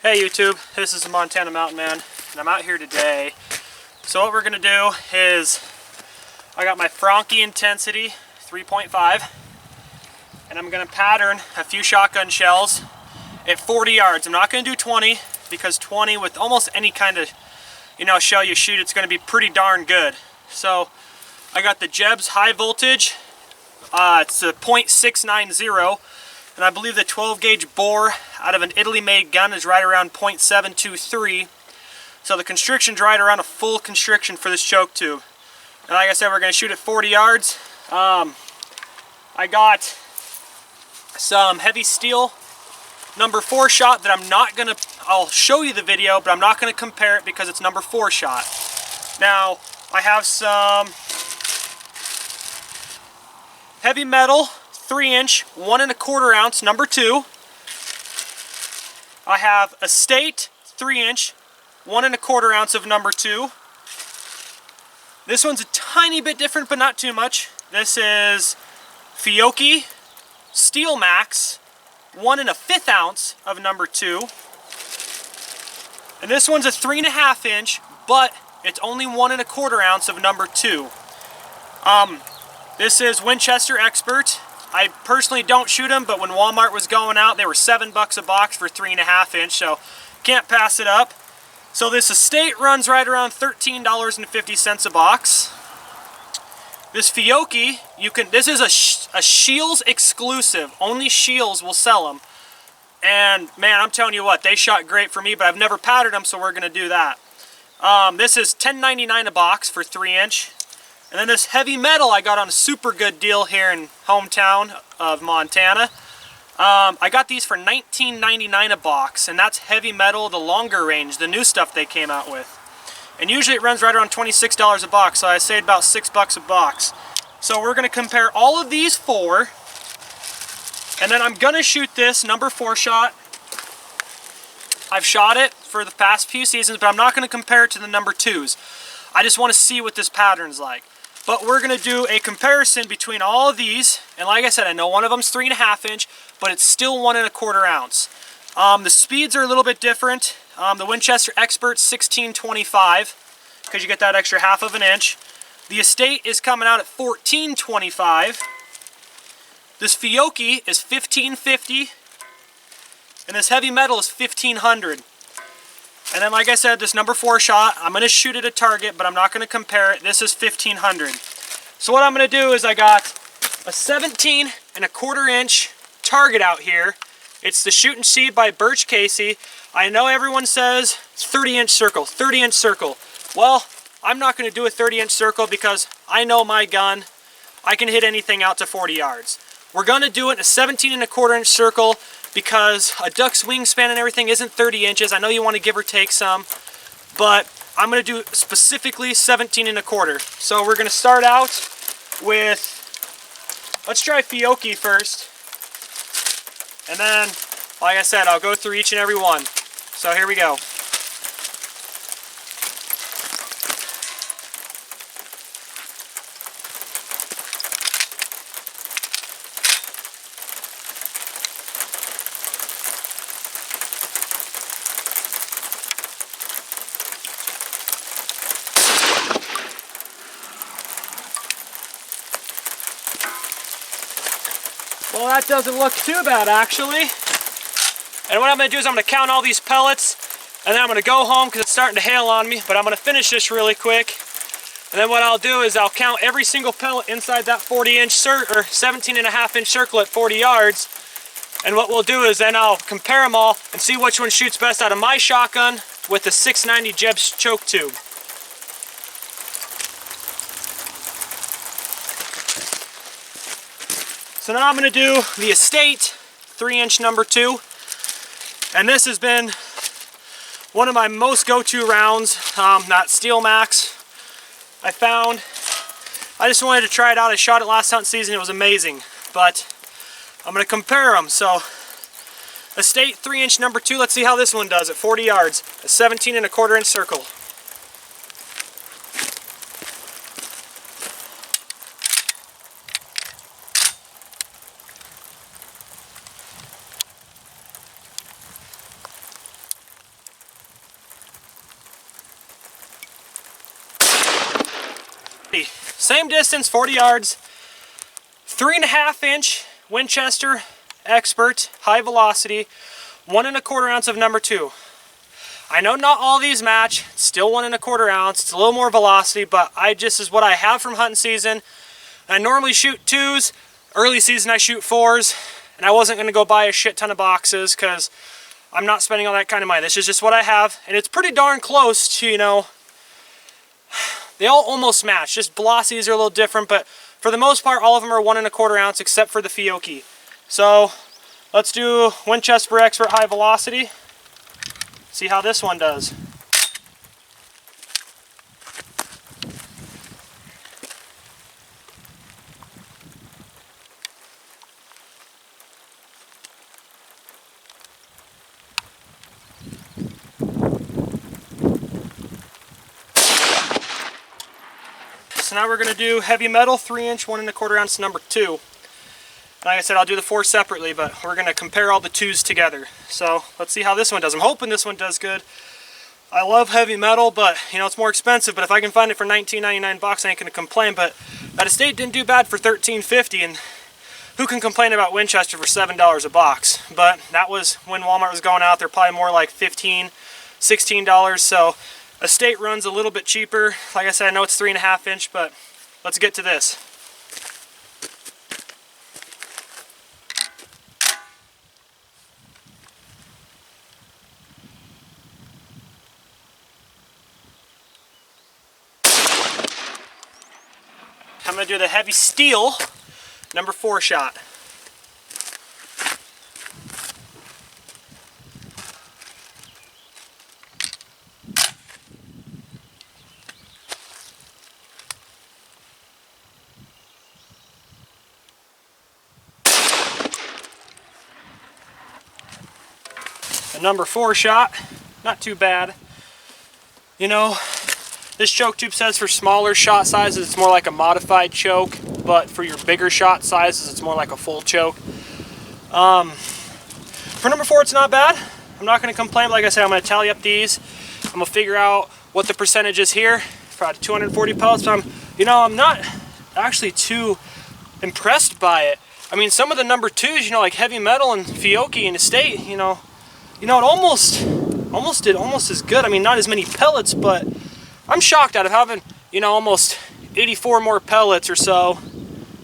Hey YouTube, this is the Montana Mountain Man, and I'm out here today. So what we're going to do is, I got my Franchi Intensity 3.5, and I'm going to pattern a few shotgun shells at 40 yards. I'm not going to do 20, because 20 with almost any kind of shell you shoot, it's going to be pretty darn good. So I got the Jebs high voltage, it's a .690, and I believe the 12 gauge bore out of an Italy made gun is right around .723. So the constriction's right around a full constriction for this choke tube. And like I said, we're going to shoot at 40 yards. I got some heavy steel number 4 shot that I'm not going to, I'll show you the video, but I'm not going to compare it because it's number 4 shot. Now, I have some heavy metal 3-inch, 1 1/4 ounce, number 2. I have a State 3-inch, 1 1/4 ounce of number 2. This one's a tiny bit different, but not too much. This is Fiocchi Steel Max, 1 1/5 ounce of number 2. And this one's a 3.5 inch, but it's only 1 1/4 ounce of number 2. This is Winchester Expert. I personally don't shoot them, but when Walmart was going out, they were $7 a box for 3.5 inch, so can't pass it up. So this Estate runs right around $13.50 a box. This Fiocchi, this is a Scheels exclusive. Only Scheels will sell them. And man, I'm telling you what, they shot great for me, but I've never patterned them, so we're going to do that. This is $10.99 a box for 3-inch. And then this heavy metal I got on a super good deal here in hometown of Montana. I got these for $19.99 a box, and that's heavy metal, the longer range, the new stuff they came out with. And usually it runs right around $26 a box, so I saved about $6 a box. So we're going to compare all of these 4, and then I'm going to shoot this number 4 shot. I've shot it for the past few seasons, but I'm not going to compare it to the number 2s. I just want to see what this pattern's like. But we're going to do a comparison between all of these, and like I said, I know one of them's 3.5 inch, but it's still 1 1/4 ounce. The speeds are a little bit different. The Winchester Expert's 1625, because you get that extra 1/2 inch. The Estate is coming out at 1425. This Fiocchi is 1550, and this heavy metal is 1500. And then, like I said, this number 4 shot, I'm going to shoot at a target, but I'm not going to compare it. This is 1500. So what I'm going to do is I got a 17 1/4 inch target out here. It's the Shoot and Seed by Birch Casey. I know everyone says 30-inch circle, 30-inch circle. Well, I'm not going to do a 30-inch circle because I know my gun. I can hit anything out to 40 yards. We're going to do it in a 17 1/4 inch circle, because a duck's wingspan and everything isn't 30 inches. I know you want to give or take some, but I'm going to do specifically 17 1/4. So we're going to start out with, let's try Fiocchi first. And then, like I said, I'll go through each and every one. So here we go. Well, that doesn't look too bad, actually. And what I'm going to do is I'm going to count all these pellets, and then I'm going to go home because it's starting to hail on me, but I'm going to finish this really quick. And then what I'll do is I'll count every single pellet inside that 40-inch or 17.5 inch circle at 40 yards. And what we'll do is then I'll compare them all and see which one shoots best out of my shotgun with the 690 Jebs choke tube. So now I'm going to do the Estate 3-inch number 2, and this has been one of my most go-to rounds, that Steel Max I found. I just wanted to try it out. I shot it last hunt season, it was amazing, but I'm going to compare them. So Estate 3-inch number 2, let's see how this one does at 40 yards, a 17 1/4 inch circle. same distance, 40 yards, 3.5 inch Winchester Expert, high velocity, 1 1/4 ounce of number 2. I know not all these match, it's still 1 1/4 ounce, it's a little more velocity, but this is what I have from hunting season. I normally shoot 2s, early season I shoot 4s, and I wasn't gonna go buy a shit ton of boxes because I'm not spending all that kind of money. This is just what I have, and it's pretty darn close to, you know, they all almost match. Just velocities are a little different, but for the most part, all of them are 1 1/4 ounce except for the Fiocchi. So let's do Winchester Expert high velocity. See how this one does. So now we're going to do heavy metal 3-inch 1 1/4 ounce number 2. Like I said, I'll do the 4 separately, but we're going to compare all the 2s together. So let's see how this one does. I'm hoping this one does good. I love heavy metal, but you know, it's more expensive, but if I can find it for $19.99, I ain't going to complain. But that estate didn't do bad for $13.50, and who can complain about Winchester for $7 a box? But that was when Walmart was going out. They're probably more like $15, $16, so estate runs a little bit cheaper. Like I said, I know it's 3.5 inch, but let's get to this. I'm going to do the heavy steel number 4 shot. The number 4 shot, not too bad. You know, this choke tube says for smaller shot sizes it's more like a modified choke, but for your bigger shot sizes it's more like a full choke. For number 4 it's not bad. I'm not going to complain. Like I said, I'm going to tally up these. I'm going to figure out what the percentage is here. Probably 240 pellets. But I'm not actually too impressed by it. I mean, some of the number 2s, you know, like heavy metal and Fiocchi and estate, you know, it almost did almost as good. I mean, not as many pellets, but I'm shocked out of having, you know, almost 84 more pellets or so.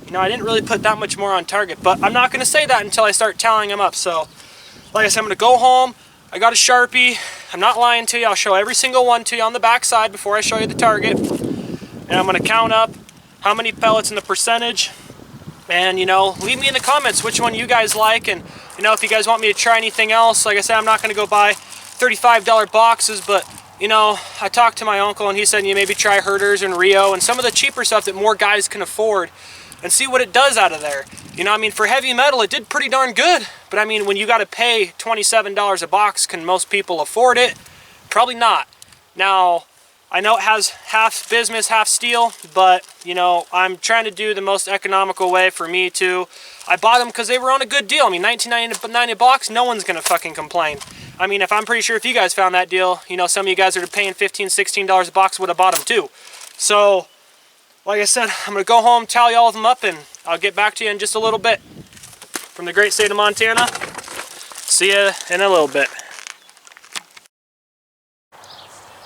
You know, I didn't really put that much more on target, but I'm not going to say that until I start tallying them up. So, like I said, I'm going to go home. I got a Sharpie. I'm not lying to you. I'll show every single one to you on the back side before I show you the target. And I'm going to count up how many pellets and the percentage. And, you know, leave me in the comments which one you guys like. And, you know, if you guys want me to try anything else, like I said, I'm not going to go buy $35 boxes, but you know, I talked to my uncle and he said you maybe try Herders and Rio and some of the cheaper stuff that more guys can afford and see what it does out of there. You know, I mean, for heavy metal it did pretty darn good, but I mean, when you got to pay $27 a box, can most people afford it? Probably not. Now, I know it has half bismuth, half steel, but you know, I'm trying to do the most economical way for me too. I bought them because they were on a good deal. I mean, $19.99 a box, no one's gonna fucking complain. I mean, I'm pretty sure if you guys found that deal, you know, some of you guys that are paying $15, $16 a box would have bought them too. So, like I said, I'm gonna go home, tally all of them up, and I'll get back to you in just a little bit. From the great state of Montana, see ya in a little bit.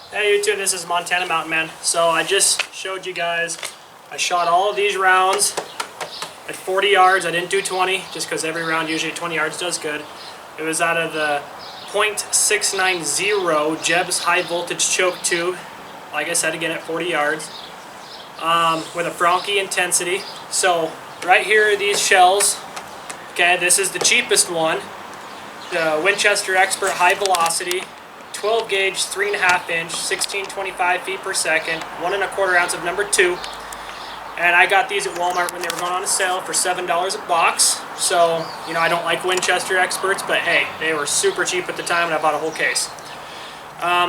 Hey YouTube, this is Montana Mountain Man. So I just showed you guys, I shot all of these rounds at 40 yards. I didn't do 20, just because every round usually 20 yards does good. It was out of the .690 Jebs high voltage choke tube, like I said, again at 40 yards, with a Franchi Intensity. So right here are these shells. Okay, this is the cheapest one, the Winchester Expert high velocity, 12 gauge, 3.5 inch, 1625 feet per second, 1 1/4 ounce of number 2. And I got these at Walmart when they were going on a sale for $7 a box. So, you know, I don't like Winchester Experts, but hey, they were super cheap at the time and I bought a whole case.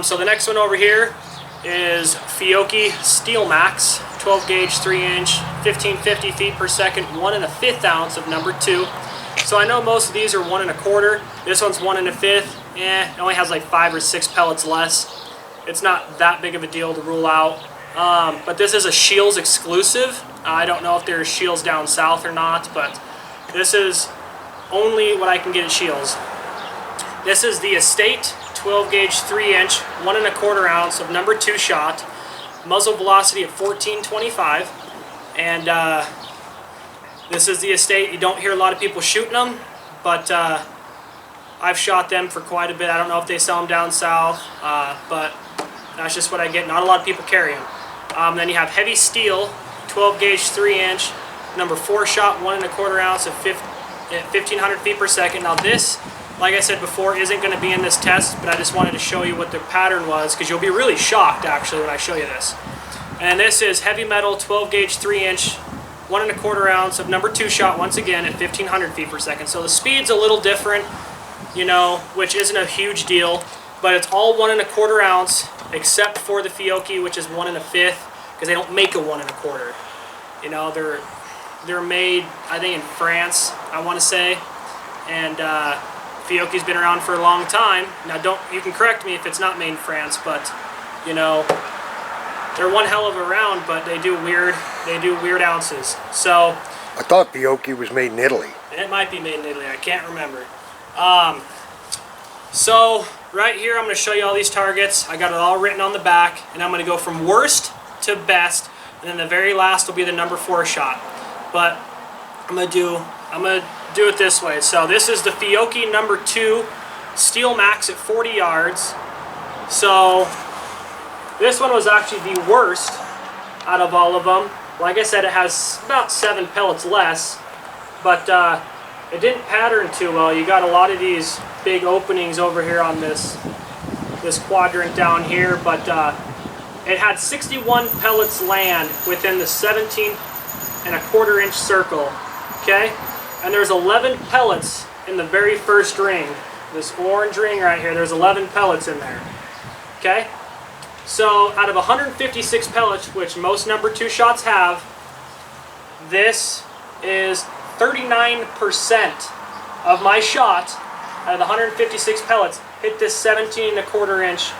So the next one over here is Fiocchi Steel Max, 12 gauge, 3 inch, 1550 feet per second, 1 1/5 ounce of number 2. So I know most of these are 1 1/4. This one's 1 1/5. It only has like 5 or 6 pellets less. It's not that big of a deal to rule out. but this is a Shields exclusive. I don't know if there's Shields down south or not, but this is only what I can get at Shields. This is the Estate 12 gauge 3-inch 1 1/4 ounce of number 2 shot, muzzle velocity of 1425, and this is the Estate. You don't hear a lot of people shooting them, but I've shot them for quite a bit. I don't know if they sell them down south, but that's just what I get. Not a lot of people carry them. Then you have Heavy Steel 12 gauge 3-inch number 4 shot 1 1/4 ounce of 1500 feet per second. Now this, like I said before, isn't going to be in this test, but I just wanted to show you what the pattern was, because you'll be really shocked actually when I show you this. And this is Heavy Metal 12 gauge 3-inch 1 1/4 ounce of number 2 shot, once again at 1500 feet per second. So the speed's a little different, you know, which isn't a huge deal, but it's all 1 1/4 ounce except for the Fiocchi, which is 1 1/5, because they don't make a 1 1/4. You know, they're made, I think, in France, I want to say, and Fiocchi's been around for a long time. Now, you can correct me if it's not made in France, but you know, they're one hell of a round, but they do weird ounces. So I thought Fiocchi was made in Italy. it might be made in Italy. I can't remember. So right here, I'm going to show you all these targets. I got it all written on the back, and I'm going to go from worst to best, and then the very last will be the number 4 shot. But I'm gonna do it this way. So this is the Fiocchi number 2 Steel Max at 40 yards. So this one was actually the worst out of all of them. Like I said, it has about 7 pellets less, but it didn't pattern too well. You got a lot of these big openings over here on this quadrant down here, but it had 61 pellets land within the 17¼ inch circle, okay? And there's 11 pellets in the very first ring. This orange ring right here, there's 11 pellets in there, okay? So out of 156 pellets, which most number 2 shots have, this is 39% of my shot out of the 156 pellets hit this 17¼ inch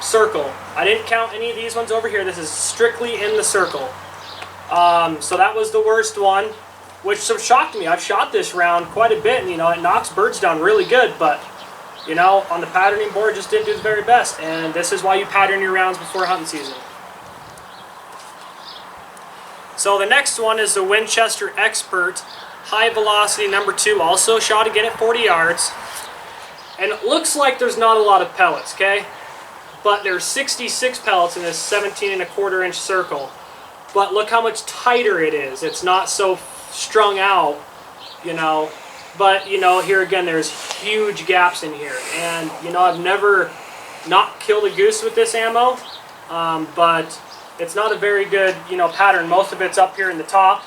circle. I didn't count any of these ones over here. This is strictly in the circle. So that was the worst one, which shocked me. I've shot this round quite a bit, and you know, it knocks birds down really good, but you know, on the patterning board, just didn't do the very best. And this is why you pattern your rounds before hunting season. So the next one is the Winchester Expert high velocity number 2, also shot again at 40 yards. And it looks like there's not a lot of pellets, okay? But there's 66 pellets in this 17¼ inch circle. But look how much tighter it is. It's not so strung out, you know. But, you know, here again, there's huge gaps in here. And, you know, I've never not killed a goose with this ammo. But it's not a very good, you know, pattern. Most of it's up here in the top.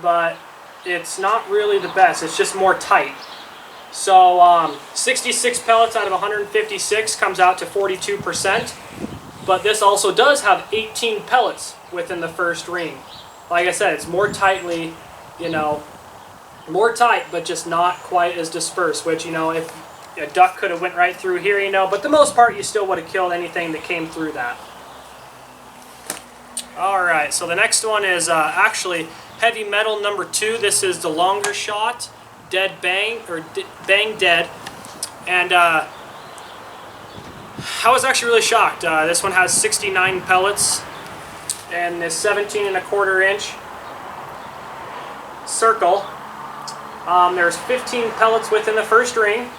But it's not really the best. It's just more tight. So 66 pellets out of 156 comes out to 42%. But this also does have 18 pellets within the first ring. Like I said, it's more tightly, you know, more tight, but just not quite as dispersed, which, you know, if a duck could have went right through here, you know, but the most part you still would have killed anything that came through that. Alright, so the next one is actually Heavy Metal number 2. This is the longer shot, Dead Bang, or Bang Dead, and I was actually really shocked. This one has 69 pellets and this 17¼ inch circle. There's 15 pellets within the first ring,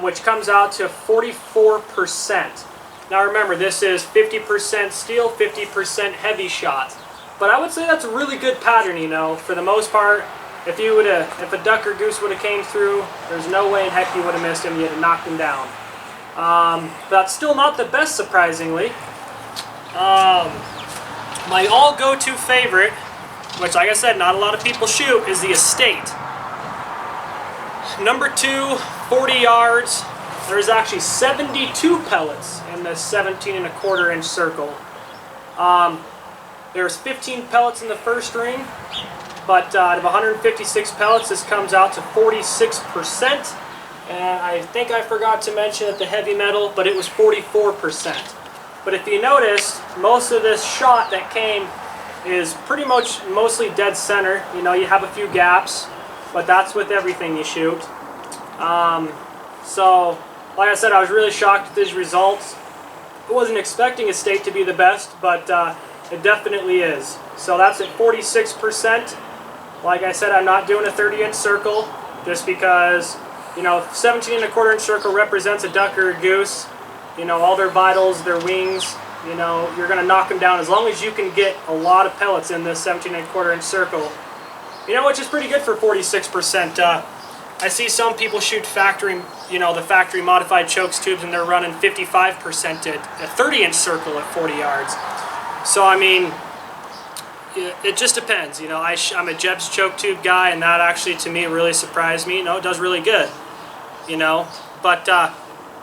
which comes out to 44%. Now remember, this is 50% steel, 50% heavy shot. But I would say that's a really good pattern, you know. For the most part, if a duck or goose would have came through, there's no way in heck you would have missed him. You'd have knocked him down. That's still not the best, surprisingly. My all go-to favorite, which, like I said, not a lot of people shoot, is the Estate. Number 2, 40 yards. There's actually 72 pellets in the 17¼ inch circle. There's 15 pellets in the first ring, but out of 156 pellets, this comes out to 46%. And I think I forgot to mention that the Heavy Metal, but it was 44%. But if you notice, most of this shot that came is pretty much mostly dead center. You know, you have a few gaps, but that's with everything you shoot. So, like I said, I was really shocked at these results. I wasn't expecting Estate to be the best, but it definitely is. So that's at 46%. Like I said, I'm not doing a 30-inch circle just because, you know, 17¼ inch circle represents a duck or a goose. You know, all their vitals, their wings, you know, you're going to knock them down as long as you can get a lot of pellets in this 17¼ inch circle. You know, which is pretty good for 46%. I see some people shoot factory, you know, the factory modified chokes tubes, and they're running 55% at a 30-inch circle at 40 yards. So, I mean, it just depends. You know, I'm a Jebs choke tube guy, and that actually, to me, really surprised me. You know, it does really good, you know. But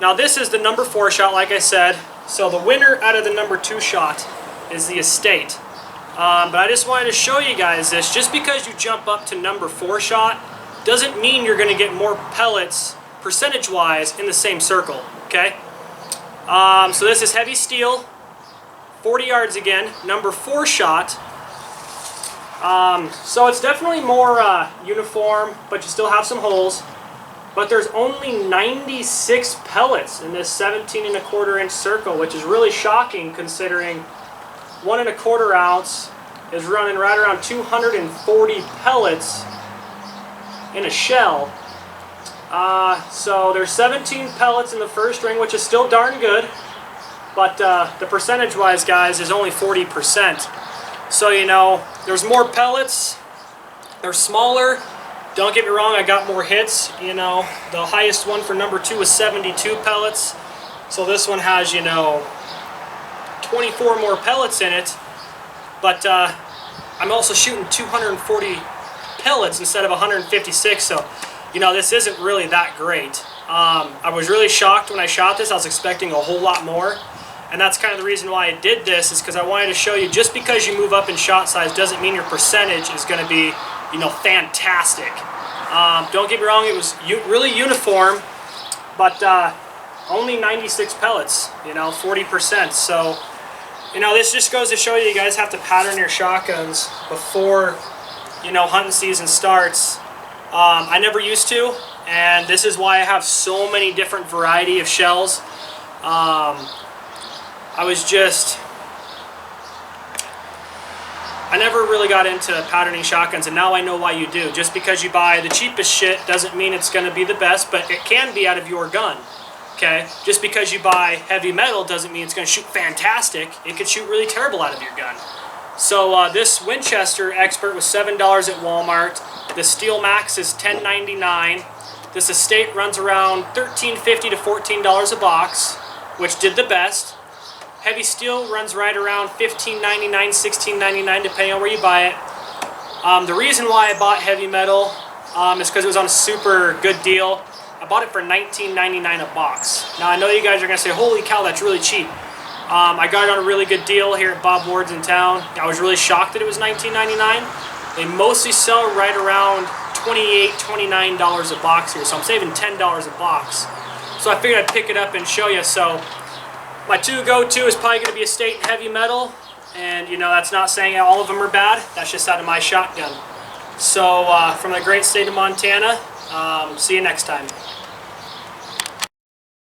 now this is the number 4 shot, like I said. So the winner out of the number 2 shot is the Estate. But I just wanted to show you guys this. Just because you jump up to number 4 shot doesn't mean you're going to get more pellets percentage-wise in the same circle, okay? So this is heavy steel, 40 yards again, number 4 shot. So it's definitely more uniform, but you still have some holes. But there's only 96 pellets in this 17¼ inch circle, which is really shocking considering 1¼ ounce is running right around 240 pellets in a shell. So there's 17 pellets in the first ring, which is still darn good, but the percentage-wise, guys, is only 40%. So, you know, there's more pellets, they're smaller. Don't get me wrong, I got more hits. You know, the highest one for number 2 was 72 pellets. So this one has, you know, 24 more pellets in it. But I'm also shooting 240 pellets instead of 156. So, you know, this isn't really that great. I was really shocked when I shot this. I was expecting a whole lot more. And that's kind of the reason why I did this, is because I wanted to show you just because you move up in shot size doesn't mean your percentage is going to be, you know, fantastic. Don't get me wrong, it was really uniform, but only 96 pellets, you know, 40%. So, you know, this just goes to show you guys have to pattern your shotguns before, you know, hunting season starts. I never used to, and this is why I have so many different variety of shells. I never really got into patterning shotguns, and now I know why you do. Just because you buy the cheapest shit doesn't mean it's going to be the best, but it can be out of your gun, okay? Just because you buy heavy metal doesn't mean it's going to shoot fantastic. It could shoot really terrible out of your gun. So this Winchester Expert was $7 at Walmart. The Steel Max is $10.99. This Estate runs around $13.50 to $14 a box, which did the best. Heavy steel runs right around $15.99, $16.99, depending on where you buy it. The reason why I bought heavy metal is because it was on a super good deal. I bought it for $19.99 a box. Now I know you guys are going to say, holy cow, that's really cheap. I got it on a really good deal here at Bob Ward's in town. I was really shocked that it was $19.99. They mostly sell right around $28, $29 a box here, so I'm saving $10 a box. So I figured I'd pick it up and show you. So my 2 go-to is probably going to be Estate and heavy metal, and you know, that's not saying all of them are bad, that's just out of my shotgun. So from the great state of Montana, see you next time.